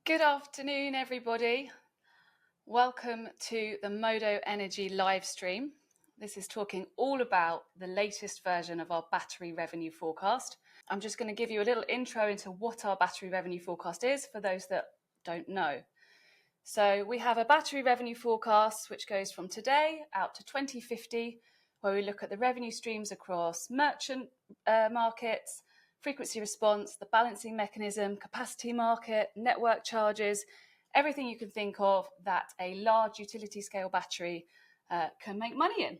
Good afternoon, everybody. Welcome to the Modo Energy live stream. This is talking all about the latest version of our battery revenue forecast. I'm just going to give you a little intro into what our battery revenue forecast is for those that don't know. So we have a battery revenue forecast which goes from today out to 2050, where we look at the revenue streams across merchant markets, frequency response, the balancing mechanism, capacity market, network charges, everything you can think of that a large utility scale battery can make money in.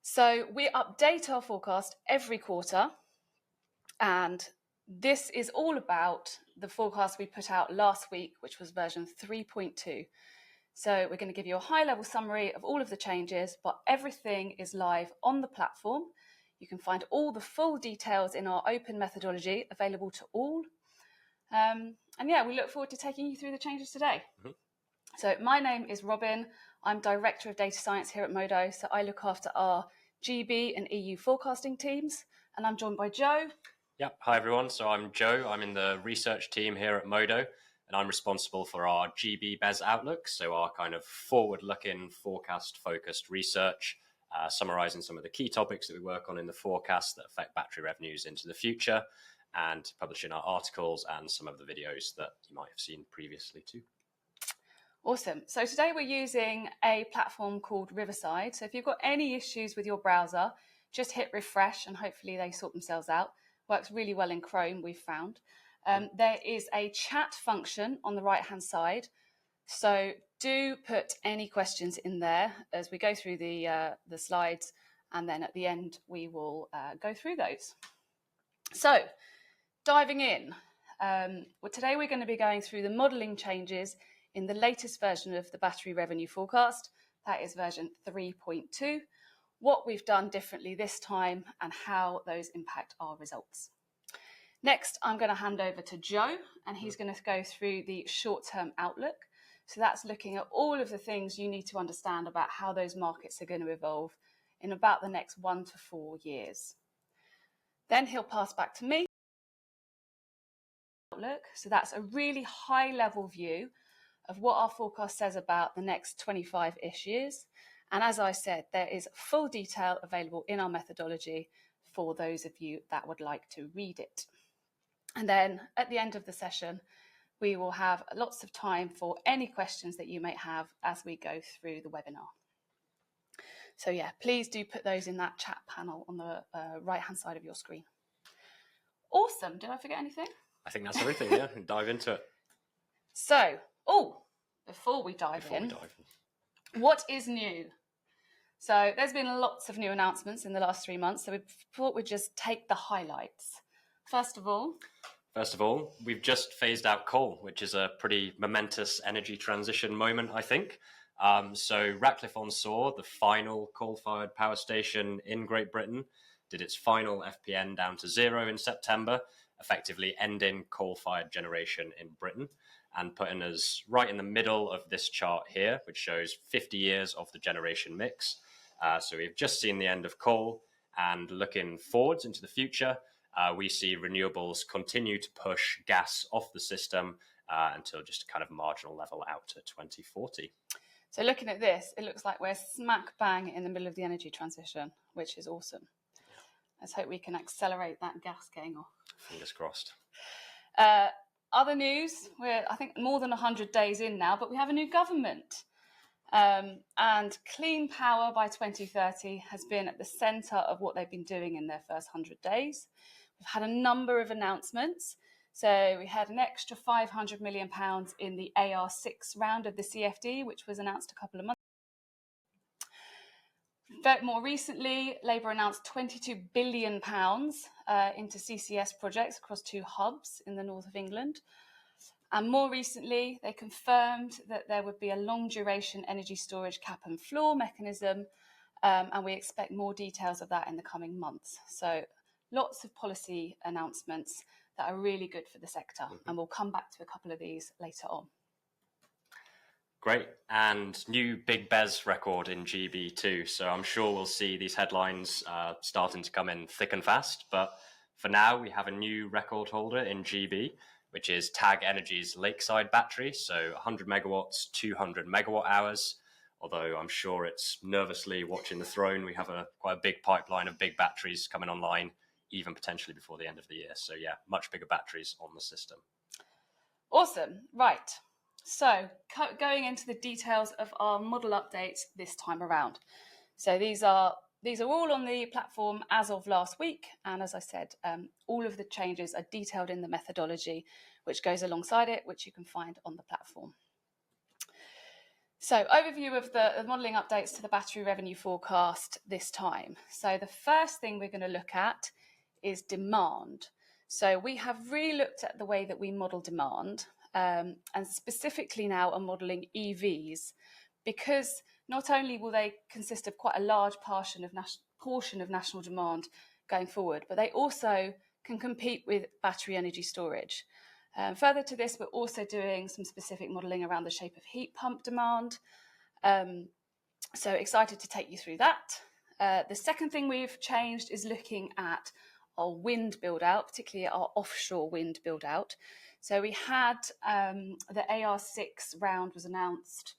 So we update our forecast every quarter, and this is all about the forecast we put out last week, which was version 3.2. So we're going to give you a high-level summary of all of the changes, but everything is live on the platform. You can find all the full details in our open methodology available to all. And yeah, we look forward to taking you through the changes today. So my name is Robyn. I'm Director of Data Science here at Modo. So I look after our GB and EU forecasting teams. And I'm joined by Joe. Yep. Hi, everyone. So I'm Joe. I'm in the research team here at Modo, and I'm responsible for our GB BESS outlook. So our kind of forward-looking, forecast-focused research, summarizing some of the key topics that we work on in the forecast that affect battery revenues into the future, and publishing our articles and some of the videos that you might have seen previously too. Awesome. So today we're using a platform called Riverside. So if you've got any issues with your browser, just hit refresh and hopefully they sort themselves out. Works really well in Chrome, we've found. There is a chat function on the right-hand side. So do put any questions in there as we go through the slides, and then at the end we will go through those. So diving in, today we're going to be going through the modelling changes in the latest version of the battery revenue forecast. That is version 3.2, what we've done differently this time and how those impact our results. Next, I'm going to hand over to Joe, and he's going to go through the short-term outlook. So that's looking at all of the things you need to understand about how those markets are going to evolve in about the next 1 to 4 years. Then he'll pass back to me. Outlook. So that's a really high-level view of what our forecast says about the next 25-ish years. And as I said, there is full detail available in our methodology for those of you that would like to read it. And then at the end of the session, we will have lots of time for any questions that you might have as we go through the webinar. So yeah, please do put those in that chat panel on the right-hand side of your screen. Awesome. Did I forget anything? I think that's everything, yeah. Dive into it. So, before we dive in, what is new? So there's been lots of new announcements in the last 3 months, so we thought we'd just take the highlights. First of all, we've just phased out coal, which is a pretty momentous energy transition moment, I think. So Ratcliffe-on-Soar, the final coal-fired power station in Great Britain, did its final FPN down to 0 in September, effectively ending coal-fired generation in Britain and putting us right in the middle of this chart here, which shows 50 years of the generation mix. So we've just seen the end of coal, and looking forwards into the future, we see renewables continue to push gas off the system until just a kind of marginal level out to 2040. So looking at this, it looks like we're smack bang in the middle of the energy transition, which is awesome. Let's hope we can accelerate that gas getting off. Fingers crossed. Other news, we're, I think, more than 100 days in now, but we have a new government. And clean power by 2030 has been at the centre of what they've been doing in their first 100 days. We've had a number of announcements. So we had an extra £500 million in the AR6 round of the CFD, which was announced a couple of months ago. More recently, Labour announced £22 billion into CCS projects across 2 hubs in the north of England. And more recently, they confirmed that there would be a long-duration energy storage cap and floor mechanism, and we expect more details of that in the coming months. So lots of policy announcements that are really good for the sector, and we'll come back to a couple of these later on. Great. And new big BESS record in GB too. So I'm sure we'll see these headlines starting to come in thick and fast. But for now, we have a new record holder in GB. which is TAG Energy's Lakeside battery, so 100 megawatts, 200 megawatt hours. Although I'm sure it's nervously watching the throne. We have quite a big pipeline of big batteries coming online, even potentially before the end of the year. So yeah, much bigger batteries on the system. Awesome. Right. So going into the details of our model updates this time around. So these are all on the platform as of last week. And as I said, all of the changes are detailed in the methodology, which goes alongside it, which you can find on the platform. So overview of the modelling updates to the battery revenue forecast this time. So the first thing we're going to look at is demand. So we have re-looked at the way that we model demand, and specifically now are modelling EVs, because not only will they consist of quite a large portion of national demand going forward, but they also can compete with battery energy storage. Further to this, we're also doing some specific modelling around the shape of heat pump demand. So excited to take you through that. The second thing we've changed is looking at our wind build out, particularly our offshore wind build out. So we had the AR6 round was announced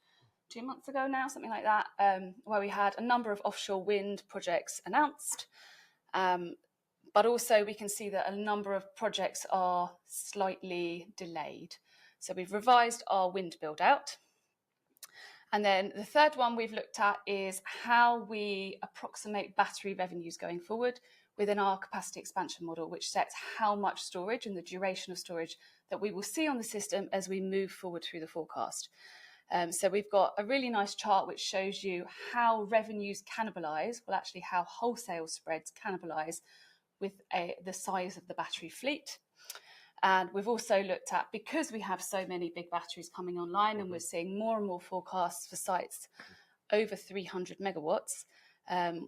2 months ago now, something like that, where we had a number of offshore wind projects announced. But also we can see that a number of projects are slightly delayed. So we've revised our wind build out. And then the third one we've looked at is how we approximate battery revenues going forward within our capacity expansion model, which sets how much storage and the duration of storage that we will see on the system as we move forward through the forecast. So we've got a really nice chart which shows you how revenues cannibalise, well actually how wholesale spreads cannibalise with the size of the battery fleet. And we've also looked at, because we have so many big batteries coming online and we're seeing more and more forecasts for sites over 300 megawatts,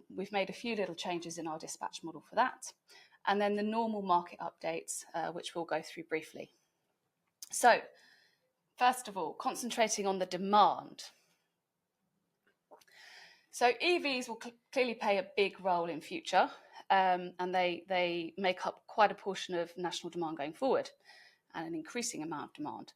we've made a few little changes in our dispatch model for that. And then the normal market updates, which we'll go through briefly. So first of all, concentrating on the demand. So EVs will clearly play a big role in future. And they make up quite a portion of national demand going forward, and an increasing amount of demand.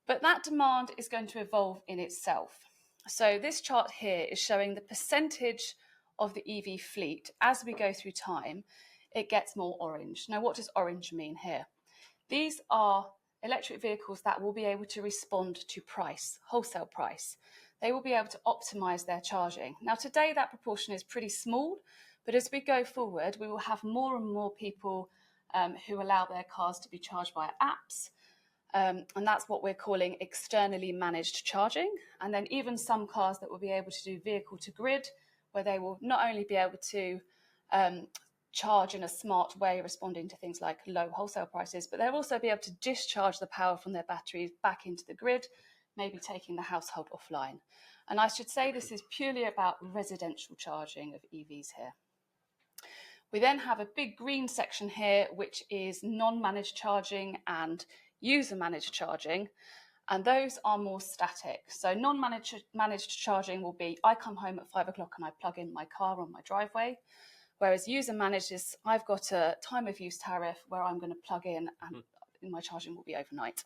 But that demand is going to evolve in itself. So this chart here is showing the percentage of the EV fleet as we go through time. It gets more orange. Now, what does orange mean here? These are electric vehicles that will be able to respond to price, wholesale price. They will be able to optimize their charging. Now, today that proportion is pretty small, but as we go forward, we will have more and more people who allow their cars to be charged via apps. And that's what we're calling externally managed charging. And then even some cars that will be able to do vehicle to grid, where they will not only be able to charge in a smart way, responding to things like low wholesale prices, but they'll also be able to discharge the power from their batteries back into the grid, maybe taking the household offline. And I should say this is purely about residential charging of EVs here. We then have a big green section here, which is non-managed charging and user-managed charging, and those are more static. So non-managed charging will be, I come home at 5 o'clock and I plug in my car on my driveway, whereas user-managed is, I've got a time of use tariff where I'm going to plug in and my charging will be overnight.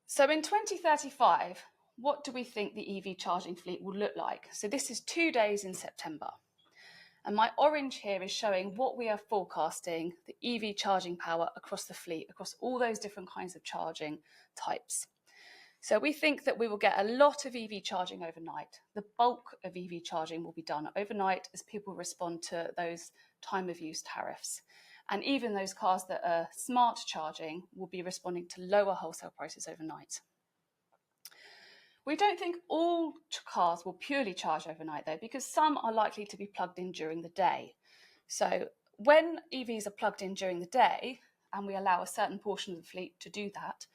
So in 2035, what do we think the EV charging fleet will look like? So this is 2 days in September. And my orange here is showing what we are forecasting the EV charging power across the fleet, across all those different kinds of charging types. So we think that we will get a lot of EV charging overnight. The bulk of EV charging will be done overnight as people respond to those time of use tariffs. And even those cars that are smart charging will be responding to lower wholesale prices overnight. We don't think all cars will purely charge overnight though, because some are likely to be plugged in during the day. So when EVs are plugged in during the day, and we allow a certain portion of the fleet to do that,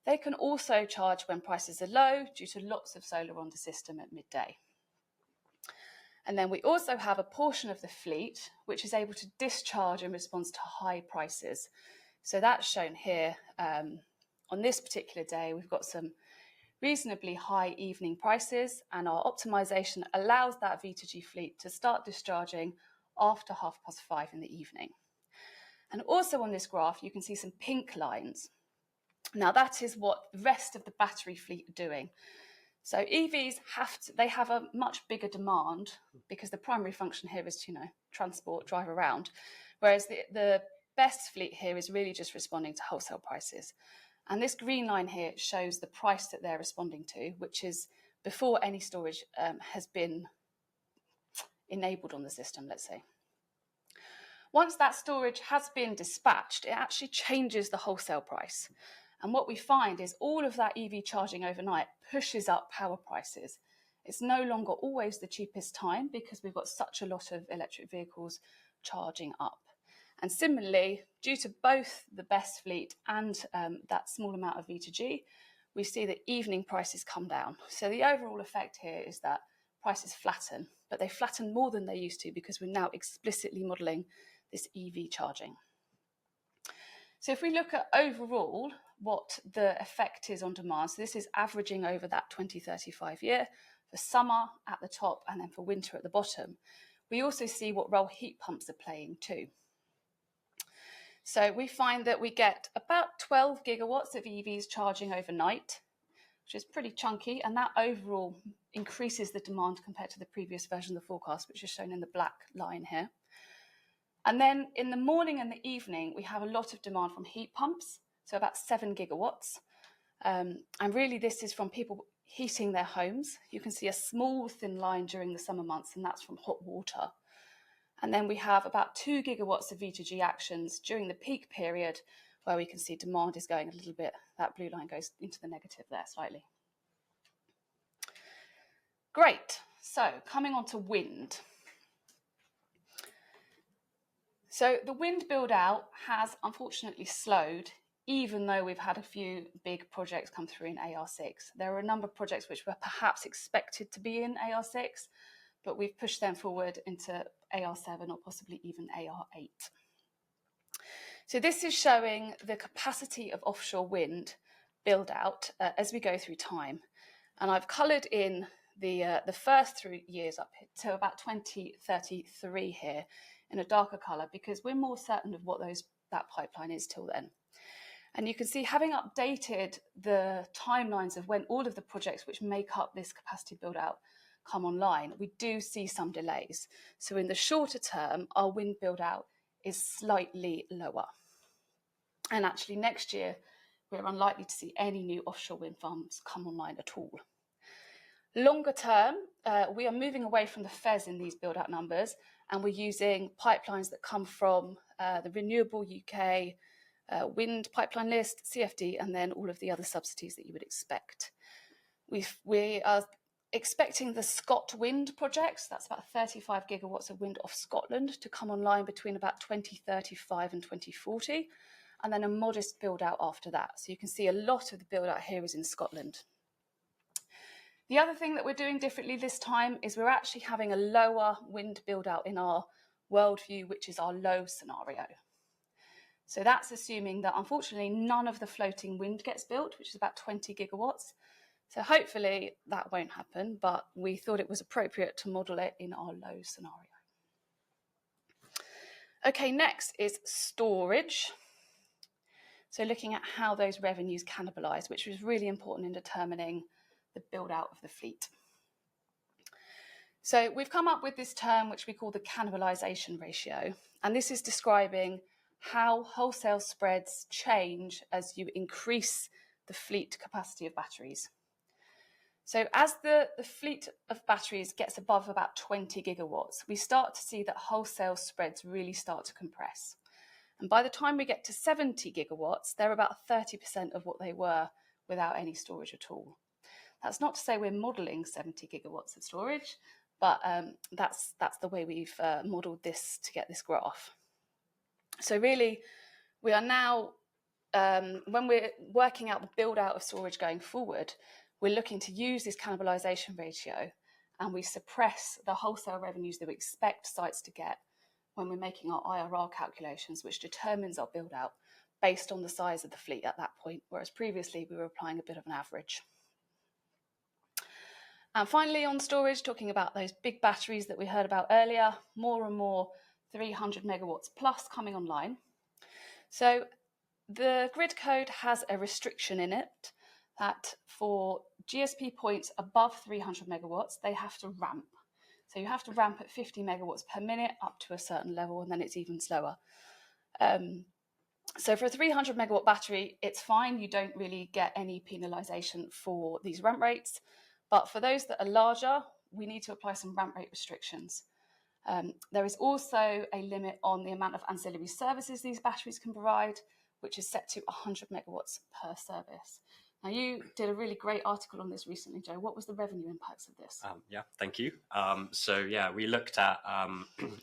they can also charge when prices are low due to lots of solar on the system at midday. And then we also have a portion of the fleet which is able to discharge in response to high prices. So that's shown here. On this particular day, we've got some reasonably high evening prices, and our optimization allows that V2G fleet to start discharging after 5:30 in the evening. And also on this graph, you can see some pink lines. Now that is what the rest of the battery fleet are doing. So EVs have a much bigger demand because the primary function here is to, transport, drive around, whereas the BESS fleet here is really just responding to wholesale prices. And this green line here shows the price that they're responding to, which is before any storage has been enabled on the system, let's say. Once that storage has been dispatched, it actually changes the wholesale price. And what we find is all of that EV charging overnight pushes up power prices. It's no longer always the cheapest time because we've got such a lot of electric vehicles charging up. And similarly, due to both the BESS fleet and that small amount of V2G, we see that evening prices come down. So the overall effect here is that prices flatten, but they flatten more than they used to because we're now explicitly modelling this EV charging. So if we look at overall what the effect is on demand, so this is averaging over that 2035 year, for summer at the top and then for winter at the bottom, we also see what role heat pumps are playing too. So we find that we get about 12 gigawatts of EVs charging overnight, which is pretty chunky, and that overall increases the demand compared to the previous version of the forecast, which is shown in the black line here. And then in the morning and the evening, we have a lot of demand from heat pumps, so about 7 gigawatts. And really this is from people heating their homes. You can see a small thin line during the summer months, and that's from hot water. And then we have about 2 gigawatts of V2G actions during the peak period, where we can see demand is going a little bit, that blue line goes into the negative there slightly. Great, so coming on to wind. So the wind build out has unfortunately slowed, even though we've had a few big projects come through in AR6. There are a number of projects which were perhaps expected to be in AR6, but we've pushed them forward into AR7 or possibly even AR8. So this is showing the capacity of offshore wind build out as we go through time. And I've coloured in the first 3 years up to about 2033 here in a darker colour, because we're more certain of what that pipeline is till then. And you can see, having updated the timelines of when all of the projects which make up this capacity build out come online, we do see some delays. So in the shorter term, our wind build out is slightly lower. And actually next year, we're unlikely to see any new offshore wind farms come online at all. Longer term, we are moving away from the FES in these build out numbers, and we're using pipelines that come from the Renewable UK wind pipeline list, CFD, and then all of the other subsidies that you would expect. We are expecting the Scott wind projects, that's about 35 gigawatts of wind off Scotland, to come online between about 2035 and 2040, and then a modest build out after that. So you can see a lot of the build out here is in Scotland. The other thing that we're doing differently this time is we're actually having a lower wind build out in our worldview, which is our low scenario. So that's assuming that unfortunately none of the floating wind gets built, which is about 20 gigawatts. So hopefully that won't happen, but we thought it was appropriate to model it in our low scenario. Okay, next is storage. So looking at how those revenues cannibalise, which was really important in determining the build out of the fleet. So we've come up with this term which we call the cannibalisation ratio, and this is describing how wholesale spreads change as you increase the fleet capacity of batteries. So as the fleet of batteries gets above about 20 gigawatts, we start to see that wholesale spreads really start to compress. And by the time we get to 70 gigawatts, they're about 30% of what they were without any storage at all. That's not to say we're modelling 70 gigawatts of storage, but that's the way we've modelled this to get this graph. So really, we are now, when we're working out the build out of storage going forward, we're looking to use this cannibalisation ratio, and we suppress the wholesale revenues that we expect sites to get when we're making our IRR calculations, which determines our build out based on the size of the fleet at that point, whereas previously we were applying a bit of an average. And finally, on storage, talking about those big batteries that we heard about earlier, more and more 300 megawatts plus coming online. So the grid code has a restriction in it that for GSP points above 300 megawatts, they have to ramp. So you have to ramp at 50 megawatts per minute up to a certain level, and then it's even slower. So for a 300 megawatt battery, it's fine. You don't really get any penalization for these ramp rates. But for those that are larger, we need to apply some ramp rate restrictions. There is also a limit on the amount of ancillary services these batteries can provide, which is set to 100 megawatts per service. Now, you did a really great article on this recently, Joe. What was the revenue impacts of this? Yeah, thank you. We looked at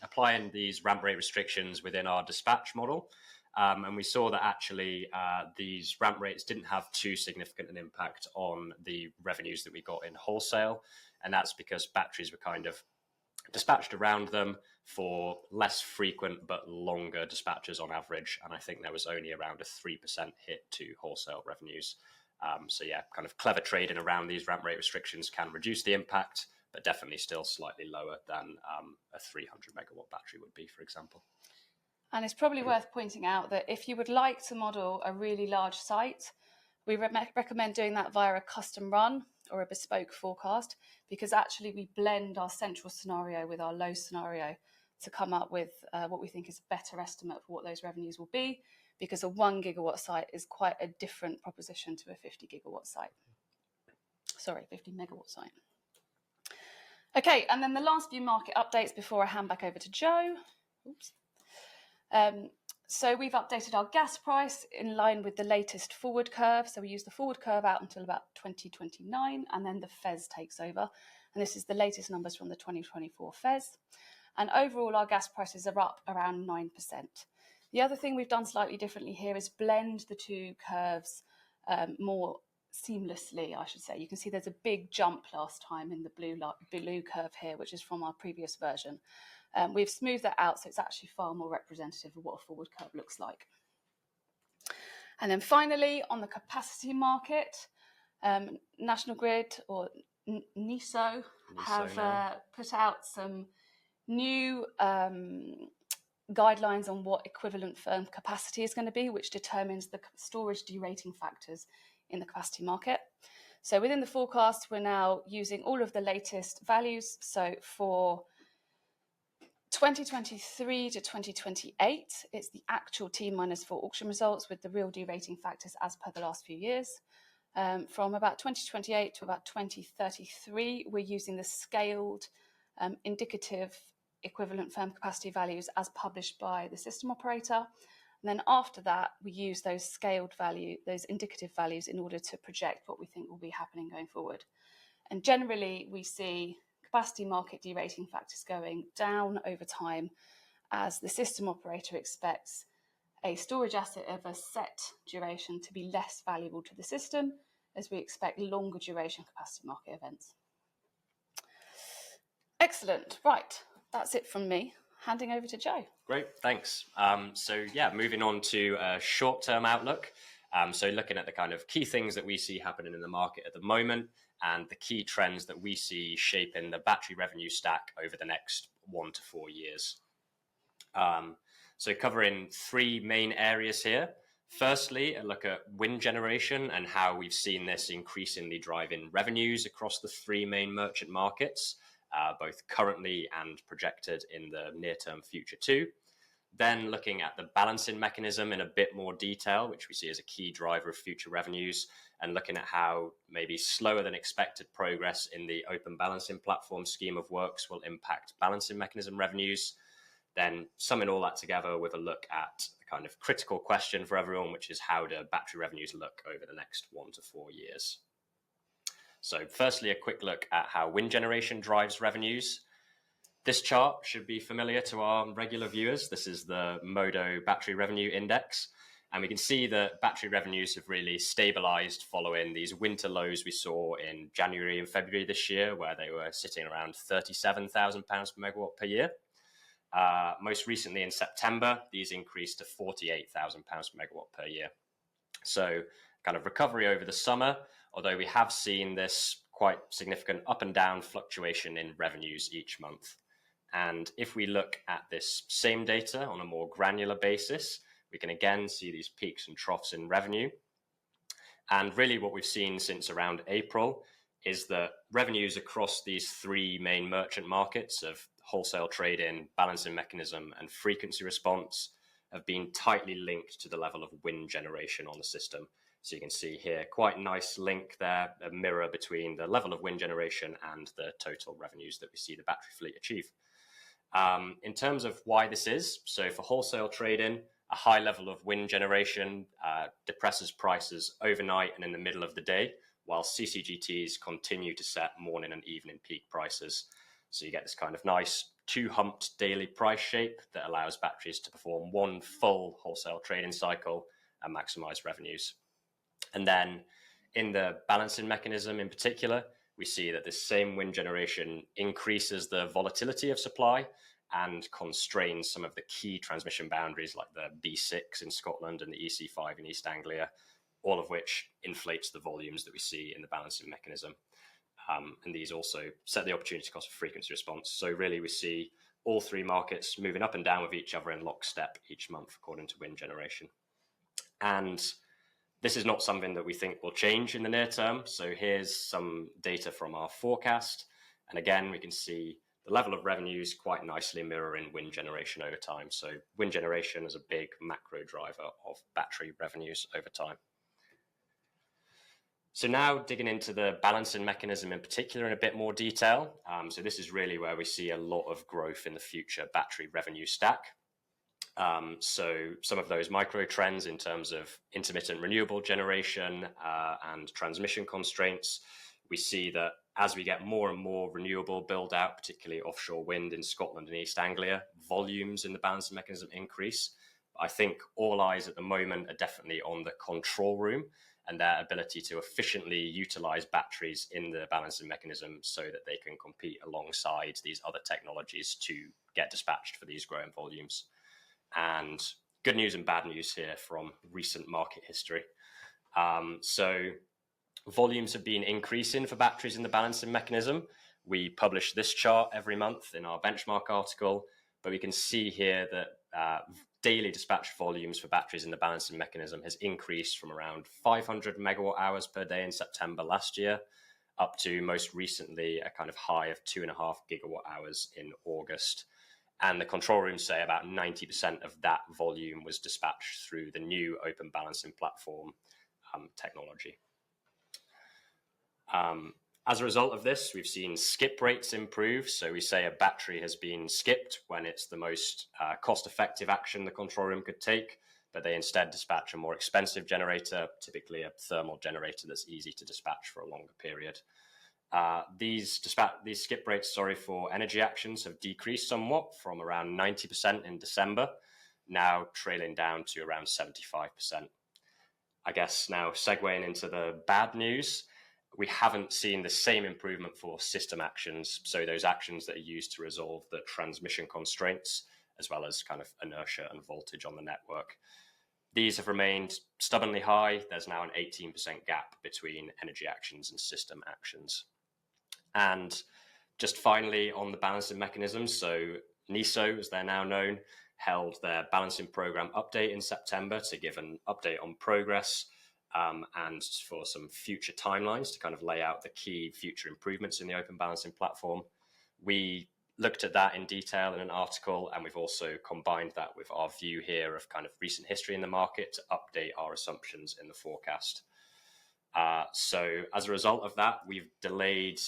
applying these ramp rate restrictions within our dispatch model. And we saw that actually these ramp rates didn't have too significant an impact on the revenues that we got in wholesale. And that's because batteries were kind of dispatched around them for less frequent but longer dispatches on average. And I think there was only around a 3% hit to wholesale revenues. Kind of clever trading around these ramp rate restrictions can reduce the impact, but definitely still slightly lower than a 300 megawatt battery would be, for example. And it's probably worth pointing out that if you would like to model a really large site, we recommend doing that via a custom run or a bespoke forecast, because actually we blend our central scenario with our low scenario to come up with what we think is a better estimate for what those revenues will be, because a 1 gigawatt site is quite a different proposition to a 50 gigawatt site. Sorry, 50 megawatt site. Okay, and then the last few market updates before I hand back over to Joe. Oops. So we've updated our gas price in line with the latest forward curve. So we use the forward curve out until about 2029, and then the FES takes over. And this is the latest numbers from the 2024 FES. And overall, our gas prices are up around 9%. The other thing we've done slightly differently here is blend the two curves more seamlessly, I should say. You can see there's a big jump last time in the blue curve here, which is from our previous version. We've smoothed that out, so it's actually far more representative of what a forward curve looks like. And then finally, on the capacity market, National Grid, or NESO, have put out some new guidelines on what equivalent firm capacity is going to be, which determines the storage derating factors in the capacity market. So within the forecast, we're now using all of the latest values. So for 2023 to 2028, it's the actual T-4 auction results with the real derating factors as per the last few years. From about 2028 to about 2033, we're using the scaled indicative equivalent firm capacity values as published by the system operator. And then after that, we use those scaled value, those indicative values in order to project what we think will be happening going forward. And generally, we see capacity market derating factors going down over time as the system operator expects a storage asset of a set duration to be less valuable to the system, as we expect longer duration capacity market events. Excellent. Right, that's it from me. Handing over to Joe. Great, thanks. Moving on to a short-term outlook. Looking at the kind of key things that we see happening in the market at the moment and the key trends that we see shaping the battery revenue stack over the next 1 to 4 years. Covering 3 main areas here. Firstly, a look at wind generation and how we've seen this increasingly driving revenues across the 3 main merchant markets, both currently and projected in the near-term future too. Then looking at the balancing mechanism in a bit more detail, which we see as a key driver of future revenues, and looking at how maybe slower than expected progress in the open balancing platform scheme of works will impact balancing mechanism revenues. Then summing all that together with a look at the kind of critical question for everyone, which is how do battery revenues look over the next 1 to 4 years. So firstly, a quick look at how wind generation drives revenues. This chart should be familiar to our regular viewers. This is the Modo Battery Revenue Index. And we can see that battery revenues have really stabilized following these winter lows we saw in January and February this year, where they were sitting around £37,000 per megawatt per year. Most recently in September, these increased to £48,000 per megawatt per year. So kind of recovery over the summer, although we have seen this quite significant up and down fluctuation in revenues each month. And if we look at this same data on a more granular basis, we can again see these peaks and troughs in revenue. And really what we've seen since around April is that revenues across these three main merchant markets of wholesale trade-in, balancing mechanism, and frequency response have been tightly linked to the level of wind generation on the system. So you can see here quite a nice link there, a mirror between the level of wind generation and the total revenues that we see the battery fleet achieve. In terms of why this is, so for wholesale trade-in, a high level of wind generation depresses prices overnight and in the middle of the day, while CCGTs continue to set morning and evening peak prices. So you get this kind of nice two-humped daily price shape that allows batteries to perform one full wholesale trading cycle and maximize revenues. And then in the balancing mechanism in particular, we see that this same wind generation increases the volatility of supply and constrains some of the key transmission boundaries like the B6 in Scotland and the EC5 in East Anglia, all of which inflates the volumes that we see in the balancing mechanism. And these also set the opportunity cost of frequency response. So really we see all three markets moving up and down with each other in lockstep each month according to wind generation. And this is not something that we think will change in the near term. So here's some data from our forecast. And again, we can see the level of revenues quite nicely mirroring wind generation over time. So wind generation is a big macro driver of battery revenues over time. So now digging into the balancing mechanism in particular in a bit more detail. So this is really where we see a lot of growth in the future battery revenue stack. So some of those micro trends in terms of intermittent renewable generation and transmission constraints, we see that as we get more and more renewable build out, particularly offshore wind in Scotland and East Anglia, volumes in the balancing mechanism increase. I think all eyes at the moment are definitely on the control room and their ability to efficiently utilize batteries in the balancing mechanism so that they can compete alongside these other technologies to get dispatched for these growing volumes. And good news and bad news here from recent market history. So volumes have been increasing for batteries in the balancing mechanism. We publish this chart every month in our benchmark article, but we can see here that daily dispatch volumes for batteries in the balancing mechanism has increased from around 500 megawatt hours per day in September last year up to most recently a kind of high of 2.5 gigawatt hours in August. And the control rooms say about 90% of that volume was dispatched through the new open balancing platform technology. As a result of this, we've seen skip rates improve. So we say a battery has been skipped when it's the most cost-effective action the control room could take, but they instead dispatch a more expensive generator, typically a thermal generator that's easy to dispatch for a longer period. These skip rates, for energy actions have decreased somewhat from around 90% in December, now trailing down to around 75%. I guess now segueing into the bad news, we haven't seen the same improvement for system actions, so those actions that are used to resolve the transmission constraints, as well as kind of inertia and voltage on the network. These have remained stubbornly high. There's now an 18% gap between energy actions and system actions. And just finally on the balancing mechanisms, so NESO, as they're now known, held their balancing program update in September to give an update on progress and for some future timelines to kind of lay out the key future improvements in the open balancing platform. We looked at that in detail in an article, and we've also combined that with our view here of kind of recent history in the market to update our assumptions in the forecast. So as a result of that, we've delayed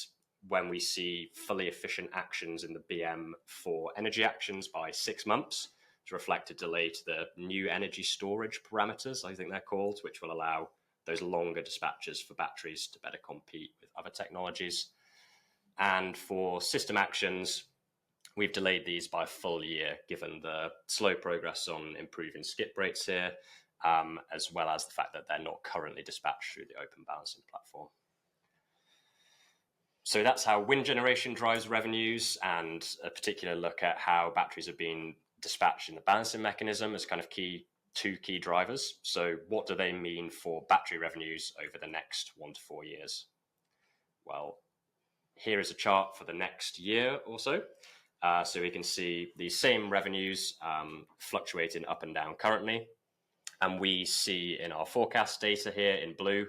when we see fully efficient actions in the BM for energy actions by 6 months to reflect a delay to the new energy storage parameters, I think they're called, which will allow those longer dispatches for batteries to better compete with other technologies. And for system actions, we've delayed these by a full year, given the slow progress on improving skip rates here, as well as the fact that they're not currently dispatched through the open balancing platform. So that's how wind generation drives revenues, and a particular look at how batteries have been dispatched in the balancing mechanism as kind of two key drivers. So what do they mean for battery revenues over the next 1 to 4 years? Well, here is a chart for the next year or so. So we can see the same revenues fluctuating up and down currently. And we see in our forecast data here in blue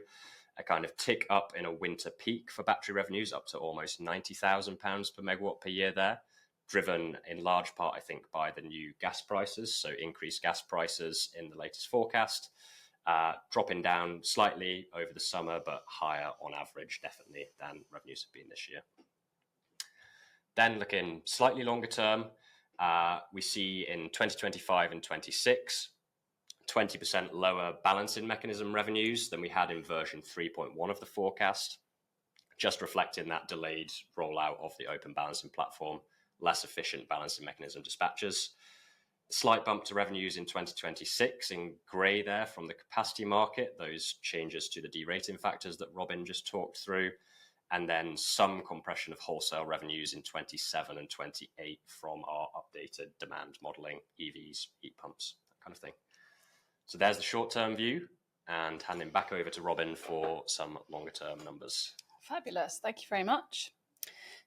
a kind of tick up in a winter peak for battery revenues up to almost £90,000 per megawatt per year there, driven in large part, I think, by the new gas prices. So increased gas prices in the latest forecast, dropping down slightly over the summer, but higher on average, definitely, than revenues have been this year. Then looking slightly longer term, we see in 2025 and 26, 20% lower balancing mechanism revenues than we had in version 3.1 of the forecast, just reflecting that delayed rollout of the open balancing platform, less efficient balancing mechanism dispatches. Slight bump to revenues in 2026 in grey there from the capacity market, those changes to the derating factors that Robyn just talked through, and then some compression of wholesale revenues in 27 and 28 from our updated demand modelling, EVs, heat pumps, that kind of thing. So there's the short-term view, and handing back over to Robyn for some longer-term numbers. Fabulous, thank you very much.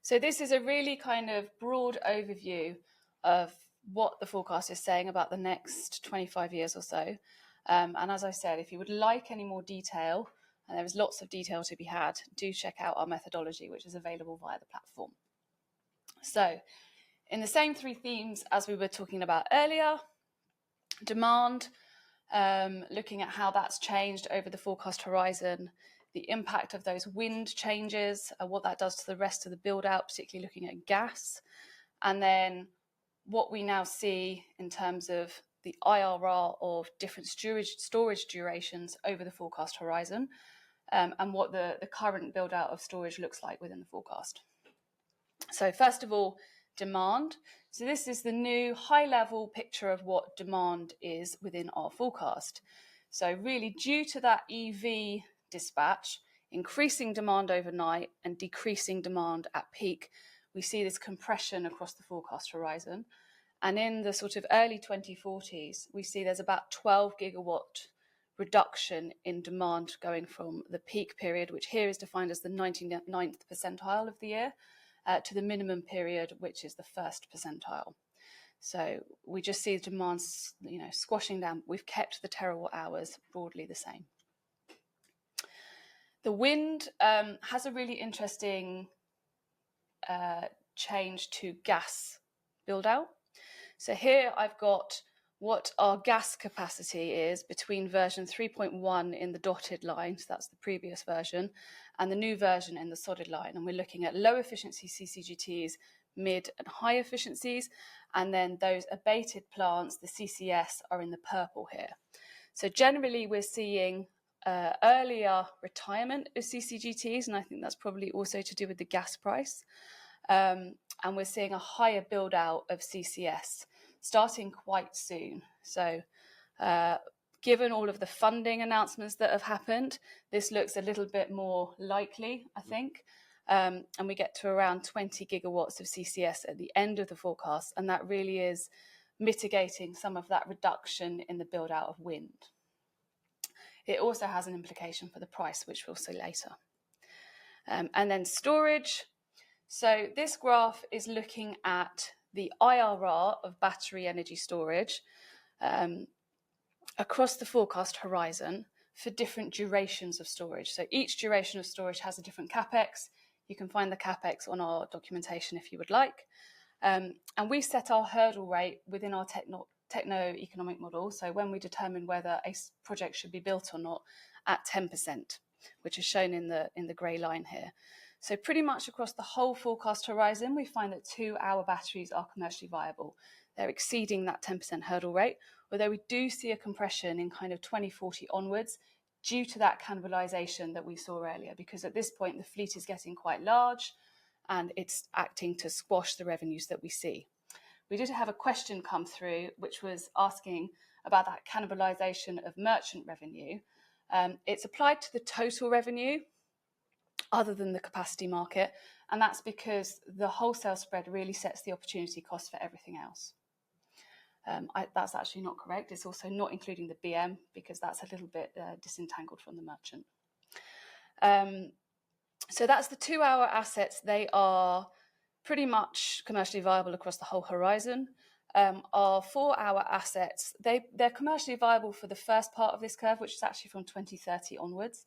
So this is a really kind of broad overview of what the forecast is saying about the next 25 years or so. And as I said, if you would like any more detail, and there is lots of detail to be had, do check out our methodology, which is available via the platform. So in the same three themes as we were talking about earlier, demand, looking at how that's changed over the forecast horizon, the impact of those wind changes, what that does to the rest of the build out, particularly looking at gas, and then what we now see in terms of the IRR of different storage durations over the forecast horizon, and what the current build out of storage looks like within the forecast. So first of all, demand. So this is the new high-level picture of what demand is within our forecast. So really, due to that EV dispatch, increasing demand overnight and decreasing demand at peak, we see this compression across the forecast horizon. And in the sort of early 2040s, we see there's about 12 gigawatt reduction in demand going from the peak period, which here is defined as the 99th percentile of the year, to the minimum period, which is the first percentile. So we just see demand, squashing down. We've kept the terawatt hours broadly the same. The wind has a really interesting change to gas build out. So here I've got what our gas capacity is between version 3.1 in the dotted line, so that's the previous version, and the new version in the solid line. And we're looking at low efficiency CCGTs, mid and high efficiencies, and then those abated plants, the CCS, are in the purple here. So generally we're seeing earlier retirement of CCGTs, and I think that's probably also to do with the gas price. And we're seeing a higher build out of CCS starting quite soon. So given all of the funding announcements that have happened, this looks a little bit more likely, I think. And we get to around 20 gigawatts of CCS at the end of the forecast, and that really is mitigating some of that reduction in the build out of wind. It also has an implication for the price, which we'll see later. And then storage. So this graph is looking at the IRR of battery energy storage across the forecast horizon for different durations of storage. So each duration of storage has a different capex. You can find the capex on our documentation if you would like. And we set our hurdle rate within our techno-economic model. So when we determine whether a project should be built or not, at 10%, which is shown in the grey line here. So pretty much across the whole forecast horizon, we find that 2-hour batteries are commercially viable. They're exceeding that 10% hurdle rate, although we do see a compression in kind of 2040 onwards due to that cannibalization that we saw earlier, because at this point the fleet is getting quite large and it's acting to squash the revenues that we see. We did have a question come through which was asking about that cannibalization of merchant revenue. It's applied to the total revenue other than the capacity market, and that's because the wholesale spread really sets the opportunity cost for everything else. That's actually not correct. It's also not including the BM because that's a little bit disentangled from the merchant. So that's the 2-hour assets. They are pretty much commercially viable across the whole horizon. Our 4-hour assets, they're commercially viable for the first part of this curve, which is actually from 2030 onwards.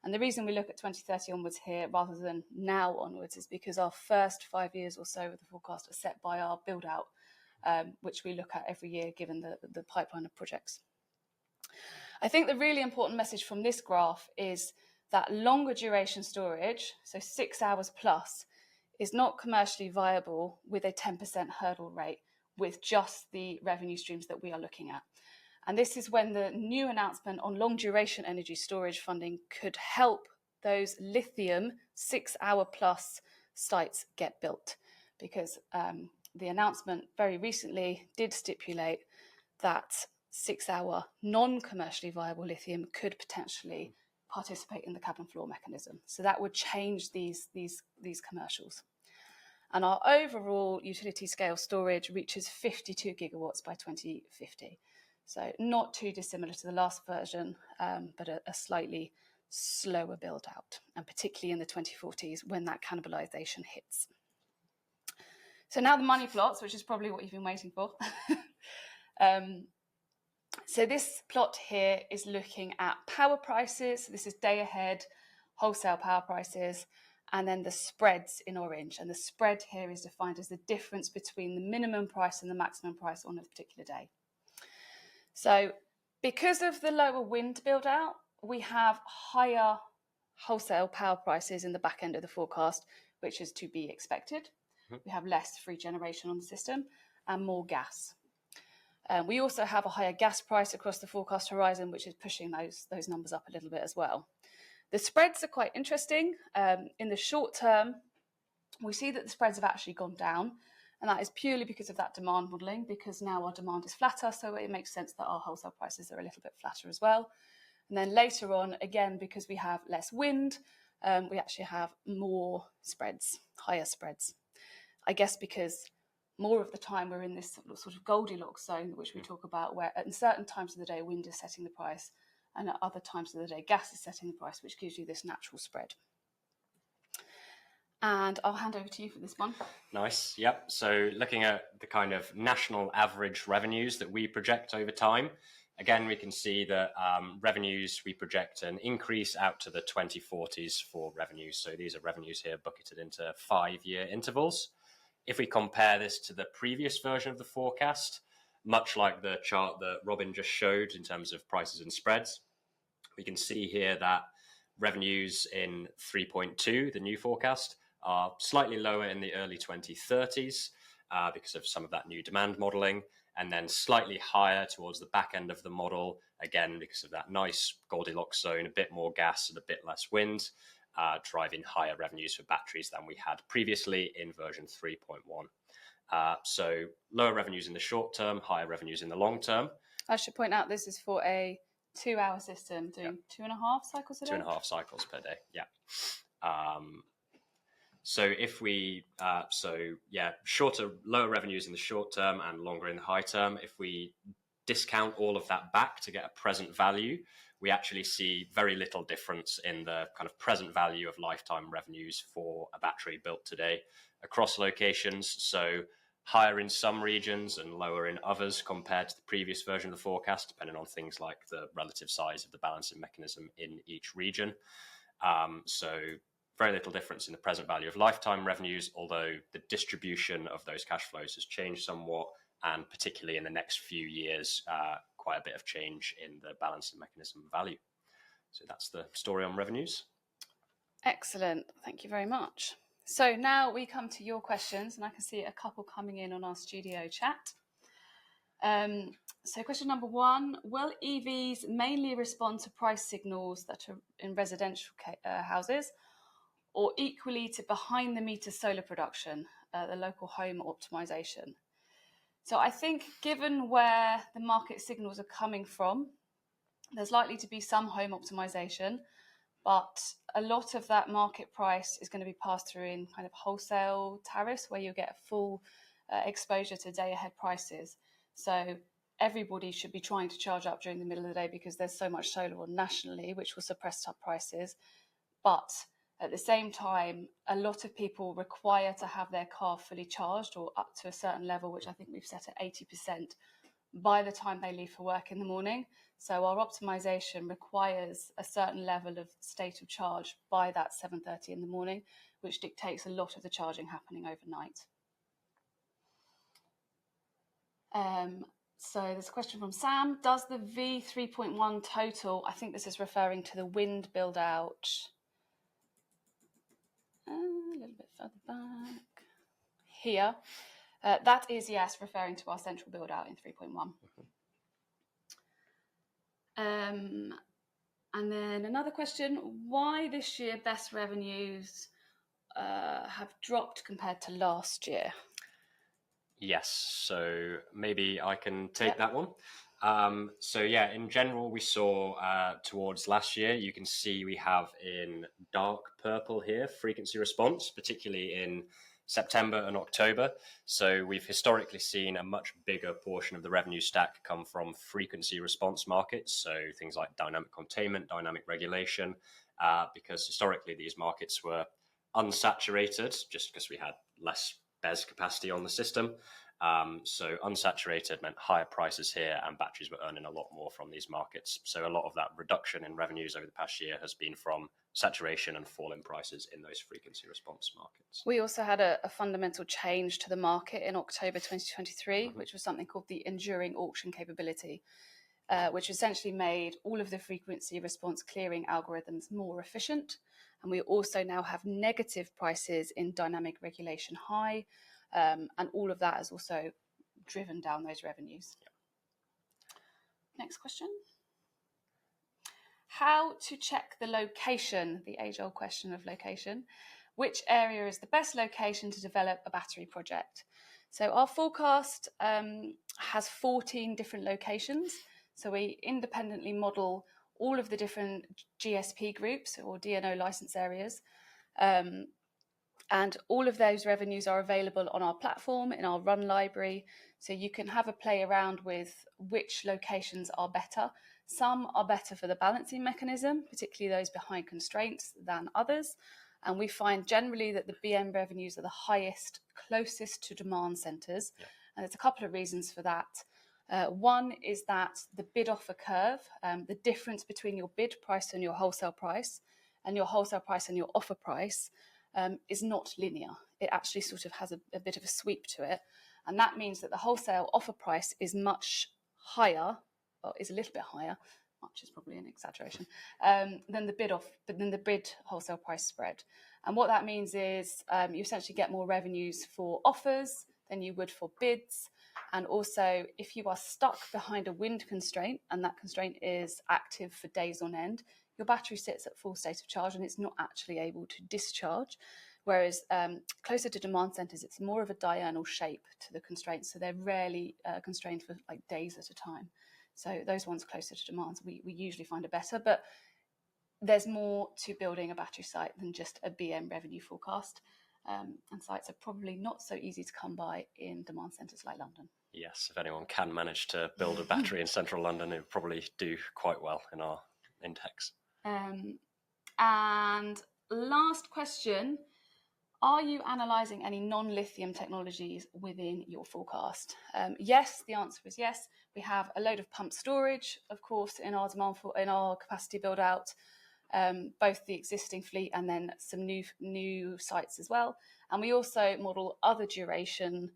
And the reason we look at 2030 onwards here rather than now onwards is because our first 5 years or so of the forecast are set by our build out, which we look at every year given the pipeline of projects. I think the really important message from this graph is that longer duration storage, so 6 hours plus, is not commercially viable with a 10% hurdle rate with just the revenue streams that we are looking at. And this is when the new announcement on long duration energy storage funding could help those lithium 6 hour plus sites get built, because the announcement very recently did stipulate that 6 hour non-commercially viable lithium could potentially participate in the cap and floor mechanism. So that would change these commercials. And our overall utility scale storage reaches 52 gigawatts by 2050. So not too dissimilar to the last version, but a slightly slower build out, and particularly in the 2040s when that cannibalization hits. So now the money plots, which is probably what you've been waiting for. So this plot here is looking at power prices. So this is day ahead wholesale power prices, and then the spreads in orange. And the spread here is defined as the difference between the minimum price and the maximum price on a particular day. So because of the lower wind build out, we have higher wholesale power prices in the back end of the forecast, which is to be expected. We have less free generation on the system and more gas. We also have a higher gas price across the forecast horizon, which is pushing those numbers up a little bit as well. The spreads are quite interesting. In the short term, we see that the spreads have actually gone down, and that is purely because of that demand modelling, because now our demand is flatter, so it makes sense that our wholesale prices are a little bit flatter as well. And then later on, again, because we have less wind, we actually have more spreads, higher spreads. I guess because more of the time we're in this sort of Goldilocks zone, which we talk about, where at certain times of the day wind is setting the price, and at other times of the day gas is setting the price, which gives you this natural spread. And I'll hand over to you for this one. Nice. Yep. So looking at the kind of national average revenues that we project over time, again, we can see that revenues, we project an increase out to the 2040s for revenues. So these are revenues here bucketed into 5-year intervals. If we compare this to the previous version of the forecast, much like the chart that Robyn just showed in terms of prices and spreads, we can see here that revenues in 3.2, the new forecast, are slightly lower in the early 2030s because of some of that new demand modelling, and then slightly higher towards the back end of the model, again, because of that nice Goldilocks zone, a bit more gas and a bit less wind, driving higher revenues for batteries than we had previously in version 3.1. So lower revenues in the short term, higher revenues in the long term. I should point out this is for a 2-hour system doing 2.5 cycles a day? 2.5 cycles per day, yeah. So if we, shorter, lower revenues in the short term and longer in the high term. If we discount all of that back to get a present value, we actually see very little difference in the kind of present value of lifetime revenues for a battery built today across locations. So higher in some regions and lower in others compared to the previous version of the forecast, depending on things like the relative size of the balancing mechanism in each region. So very little difference in the present value of lifetime revenues, although the distribution of those cash flows has changed somewhat, and particularly in the next few years, quite a bit of change in the balancing mechanism value. So that's the story on revenues. Excellent. Thank you very much. So now we come to your questions, and I can see a couple coming in on our studio chat. So question number 1, will EVs mainly respond to price signals that are in residential houses, or equally to behind the meter solar production, the local home optimization? So I think given where the market signals are coming from, there's likely to be some home optimization, but a lot of that market price is going to be passed through in kind of wholesale tariffs where you get full exposure to day ahead prices. So everybody should be trying to charge up during the middle of the day because there's so much solar on nationally, which will suppress up prices. But At the same time, a lot of people require to have their car fully charged or up to a certain level, which I think we've set at 80%, by the time they leave for work in the morning. So our optimization requires a certain level of state of charge by that 7:30 in the morning, which dictates a lot of the charging happening overnight. So there's a question from Sam. Does the V3.1 total, I think this is referring to the wind build out, a little bit further back here. That is, yes, referring to our central build out in 3.1. And then another question, why this year BESS revenues have dropped compared to last year? Yes, so maybe I can take that one. So yeah, in general, we saw towards last year, you can see we have in dark purple here, frequency response, particularly in September and October. So we've historically seen a much bigger portion of the revenue stack come from frequency response markets. So things like dynamic containment, dynamic regulation, because historically these markets were unsaturated just because we had less BESS capacity on the system. So unsaturated meant higher prices here, and batteries were earning a lot more from these markets. So a lot of that reduction in revenues over the past year has been from saturation and fall in prices in those frequency response markets. We also had a fundamental change to the market in October 2023, which was something called the enduring auction capability, which essentially made all of the frequency response clearing algorithms more efficient. And we also now have negative prices in dynamic regulation high, and all of that has also driven down those revenues. Yep. Next question. How to check the location, the age-old question of location. Which area is the best location to develop a battery project? So our forecast has 14 different locations. So we independently model all of the different GSP groups or DNO license areas. And all of those revenues are available on our platform in our run library. So you can have a play around with which locations are better. Some are better for the balancing mechanism, particularly those behind constraints, than others. And we find generally that the BM revenues are the highest, closest to demand centres. Yeah. And there's a couple of reasons for that. One is that the bid offer curve, the difference between your bid price and your wholesale price and your wholesale price and your offer price, is not linear. It actually sort of has a bit of a sweep to it. And that means that the wholesale offer price is much higher, or is a little bit higher, much is probably an exaggeration, than the bid wholesale price spread. And what that means is you essentially get more revenues for offers than you would for bids. And also, if you are stuck behind a wind constraint, and that constraint is active for days on end, your battery sits at full state of charge and it's not actually able to discharge. Whereas closer to demand centres, it's more of a diurnal shape to the constraints. So they're rarely constrained for like days at a time. So those ones closer to demands, we usually find are better. But there's more to building a battery site than just a BM revenue forecast. And sites are probably not so easy to come by in demand centres like London. Yes, if anyone can manage to build a battery in central London, it would probably do quite well in our index. And last question, are you analysing any non-lithium technologies within your forecast? Yes, the answer is yes. We have a load of pump storage, of course, in our capacity build out, both the existing fleet and then some new sites as well. And we also model other duration,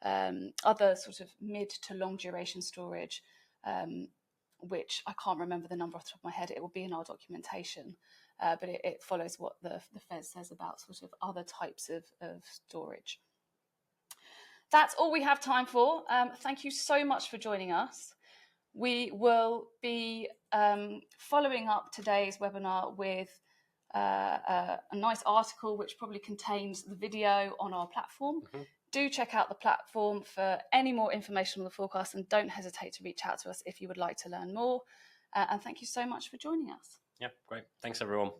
other sort of mid to long duration storage, which I can't remember the number off the top of my head. It will be in our documentation, but it follows what the FES says about sort of other types of storage. That's all we have time for. Thank you so much for joining us. We will be following up today's webinar with a nice article which probably contains the video on our platform. Mm-hmm. Do check out the platform for any more information on the forecast, and don't hesitate to reach out to us if you would like to learn more. And thank you so much for joining us. Yeah, great. Thanks, everyone.